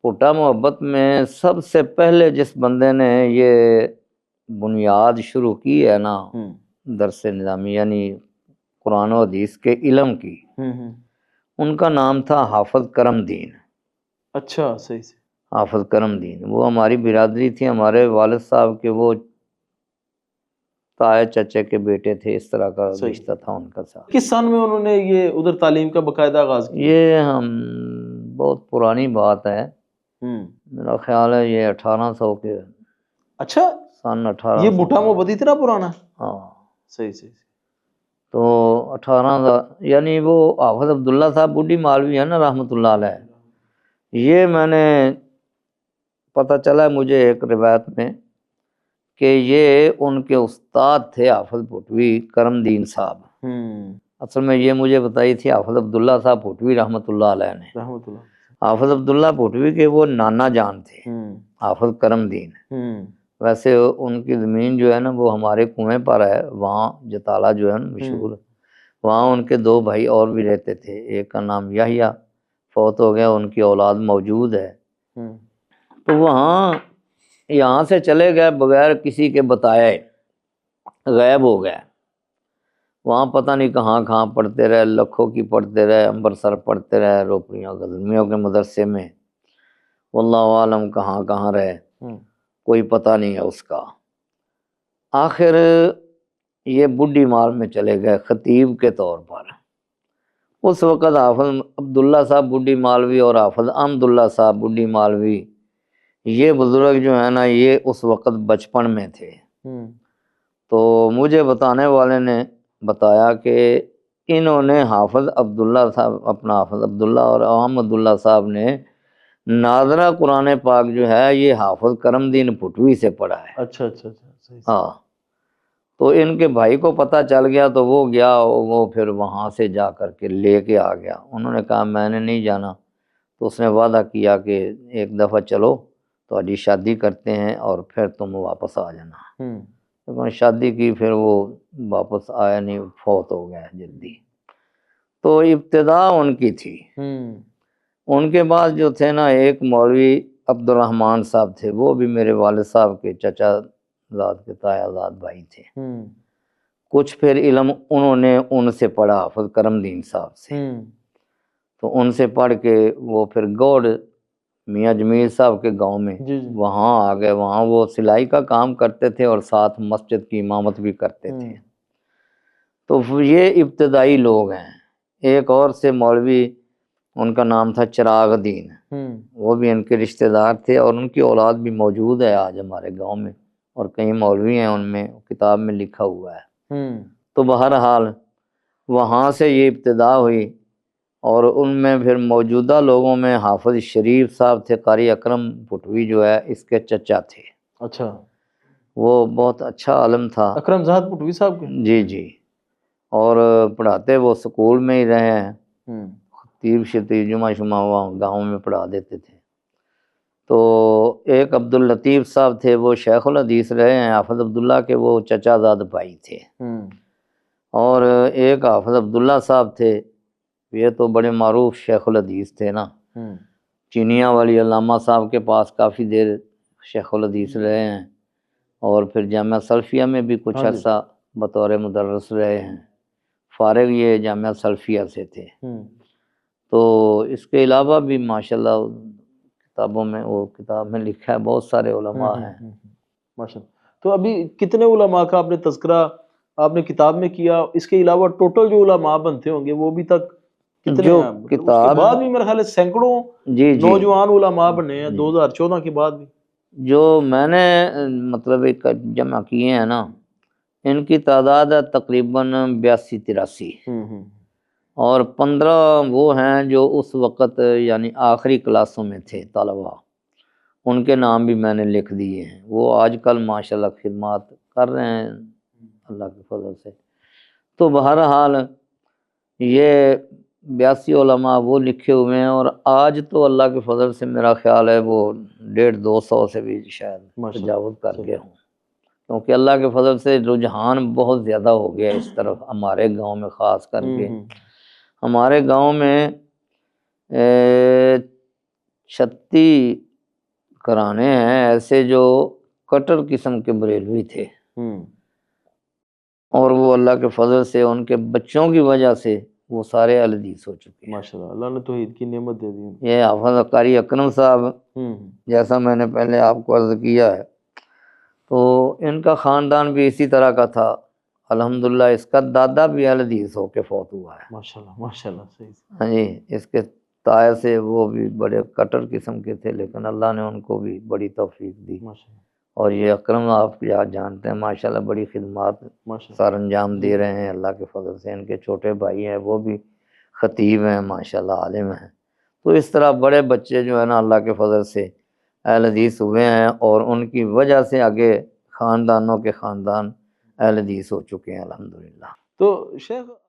Quota محبت میں سب سے پہلے جس بندے نے یہ بنیاد شروع کی ہے نا درس نظامی یعنی قرآن و حدیث کے علم کی، ان کا نام تھا حافظ کرم دین۔ اچھا، صحیح سے حافظ کرم دین وہ ہماری برادری تھی، ہمارے والد صاحب کے وہ تائے چچے کے بیٹے تھے، اس طرح کا رشتہ تھا ان کا ساتھ۔ کس سن میں انہوں نے یہ ادھر تعلیم کا باقاعدہ آغاز کیا؟ یہ ہم بہت پرانی بات ہے، میرا خیال ہے یہ 1800 کے اچھا، سن 1800 یہ بھٹا محبت اتنا پرانا؟ ہاں صحیح صحیح۔ تو 18 یعنی وہ حافظ عبداللہ صاحب بوڈھی مالوی ہے نا رحمۃ اللہ علیہ، یہ میں نے پتہ چلا مجھے ایک روایت میں کہ یہ ان کے استاد تھے حافظ بھٹوی کرم دین صاحب۔ اصل میں یہ مجھے بتائی تھی حافظ عبداللہ صاحب بھٹوی رحمۃ اللہ علیہ نے۔ حافظ عبداللہ بھٹوی کے وہ نانا جان تھے حافظ کرم دین۔ ویسے ان کی زمین جو ہے نا وہ ہمارے کنویں پر ہے، وہاں جتالہ جو ہے نا مشہور، وہاں ان کے 2 بھائی اور بھی رہتے تھے، ایک کا نام یحییٰ، فوت ہو گیا، ان کی اولاد موجود ہے۔ تو وہاں یہاں سے چلے گئے بغیر کسی کے بتائے، غائب ہو گئے، وہاں پتہ نہیں کہاں کہاں پڑھتے رہے، لکھوں کی پڑھتے رہے، امبرسر پڑھتے رہے، روپڑیوں غزنویوں کے مدرسے میں، واللہ عالم کہاں کہاں رہے، کوئی پتہ نہیں ہے اس کا۔ آخر یہ بڈھی مال میں چلے گئے خطیب کے طور پر۔ اس وقت حافظ عبداللہ صاحب بڈھی مالوی اور حافظ احمد اللہ صاحب بڈھی مالوی، یہ بزرگ جو ہے نا یہ اس وقت بچپن میں تھے۔ تو مجھے بتانے والے نے بتایا کہ انہوں نے حافظ عبداللہ صاحب، اپنا حافظ عبداللہ اور احمد اللہ صاحب نے ناظرہ قرآن پاک جو ہے یہ حافظ کرم دین بھٹوی سے پڑھا ہے۔ اچھا اچھا اچھا، ہاں، تو ان کے بھائی کو پتہ چل گیا تو وہ گیا، وہ پھر وہاں سے جا کر کے لے کے آ گیا۔ انہوں نے کہا میں نے نہیں جانا، تو اس نے وعدہ کیا کہ ایک دفعہ چلو تہاڈی شادی کرتے ہیں اور پھر تم واپس آ جانا۔ تو شادی کی، پھر وہ واپس آیا نہیں، فوت ہو گیا جلدی۔ تو ابتدا ان کی تھی۔ ان کے بعد جو تھے نا ایک مولوی عبد الرحمن صاحب تھے، وہ بھی میرے والد صاحب کے چچا زاد کے تایا زاد بھائی تھے۔ کچھ پھر علم انہوں نے ان سے پڑھا حافظ کرم دین صاحب سے، تو ان سے پڑھ کے وہ پھر گوڑ میاں جمیل صاحب کے گاؤں میں وہاں آ گئے۔ وہاں وہ سلائی کا کام کرتے تھے اور ساتھ مسجد کی امامت بھی کرتے تھے۔ تو یہ ابتدائی لوگ ہیں۔ ایک اور سے مولوی، ان کا نام تھا چراغ دین، وہ بھی ان کے رشتہ دار تھے اور ان کی اولاد بھی موجود ہے آج ہمارے گاؤں میں، اور کئی مولوی ہیں ان میں، کتاب میں لکھا ہوا ہے۔ تو بہرحال وہاں سے یہ ابتدا ہوئی، اور ان میں پھر موجودہ لوگوں میں حافظ شریف صاحب تھے، قاری اکرم بھٹوی جو ہے اس کے چچا تھے۔ اچھا، وہ بہت اچھا عالم تھا، اکرم زاہد بھٹوی صاحب کے؟ جی جی، اور پڑھاتے وہ سکول میں ہی رہے ہیں، خطیب شتیب جمعہ شمعہ وہاں گاؤں میں پڑھا دیتے تھے۔ تو ایک عبد اللطیف صاحب تھے، وہ شیخ الحدیث رہے ہیں، حافظ عبداللہ کے وہ چچا زاد بھائی تھے۔ اور ایک حافظ عبداللہ صاحب تھے، یہ تو بڑے معروف شیخ الحدیث تھے نا، چینیاں والی علامہ صاحب کے پاس کافی دیر شیخ الحدیث رہے ہیں، اور پھر جامعہ سلفیہ میں بھی کچھ عرصہ بطور مدرس رہے ہیں، فارغ یہ جامعہ سلفیہ سے تھے۔ تو اس کے علاوہ بھی ماشاءاللہ کتابوں میں، وہ کتاب میں لکھا ہے، بہت سارے علماء ہیں ماشاءاللہ۔ تو ابھی کتنے علماء کا آپ نے تذکرہ آپ نے کتاب میں کیا؟ اس کے علاوہ ٹوٹل جو علماء بنتے ہوں گے وہ بھی تک کتنے جو ہیں؟ اس کتاب کے بعد بھی میرے خیال ہے سینکڑوں نوجوان علماء بنے ہیں 2014 کے بعد بھی۔ جو میں نے مطلب ایک جمع کیے ہیں نا، ان کی تعداد ہے تقریباً 82-83، اور 15 وہ ہیں جو اس وقت یعنی آخری کلاسوں میں تھے طلباء، ان کے نام بھی میں نے لکھ دیے ہیں۔ وہ آج کل ماشاءاللہ خدمات کر رہے ہیں اللہ کے فضل سے۔ تو بہرحال یہ 82 علماء وہ لکھے ہوئے ہیں، اور آج تو اللہ کے فضل سے میرا خیال ہے وہ 150-200 سے بھی شاید تجاوز کر گئے ہوں، کیونکہ اللہ کے فضل سے رجحان بہت زیادہ ہو گیا اس طرف ہمارے گاؤں میں، خاص کر کے ہمارے گاؤں میں 36 گھرانے ہیں ایسے جو کٹر قسم کے بریلوی تھے، اور وہ اللہ کے فضل سے ان کے بچوں کی وجہ سے وہ سارے اہل حدیث ہو چکے ہیں۔ ماشاءاللہ، اللہ نے توحید کی نعمت دے دی۔ یہ حافظ قاری اکرم صاحب، جیسا میں نے پہلے آپ کو عرض کیا ہے، تو ان کا خاندان بھی اسی طرح کا تھا۔ الحمدللہ اس کا دادا بھی اہل حدیث ہو کے فوت ہوا ہے۔ ماشاءاللہ ماشاءاللہ، صحیح۔ ہاں جی، اس کے تائے سے وہ بھی بڑے کٹر قسم کے تھے، لیکن اللہ نے ان کو بھی بڑی توفیق دی۔ ماشاءاللہ اور یہ اکرم آپ یاد جانتے ہیں ماشاءاللہ بڑی خدمات ماشاءاللہ۔ سر انجام دے رہے ہیں اللہ کے فضل سے۔ ان کے چھوٹے بھائی ہیں وہ بھی خطیب ہیں ماشاءاللہ، عالم ہیں۔ تو اس طرح بڑے بچے جو ہے نا اللہ کے فضل سے اہل حدیث ہوئے ہیں، اور ان کی وجہ سے آگے خاندانوں کے خاندان اہل حدیث ہو چکے ہیں الحمدللہ۔ تو شیخ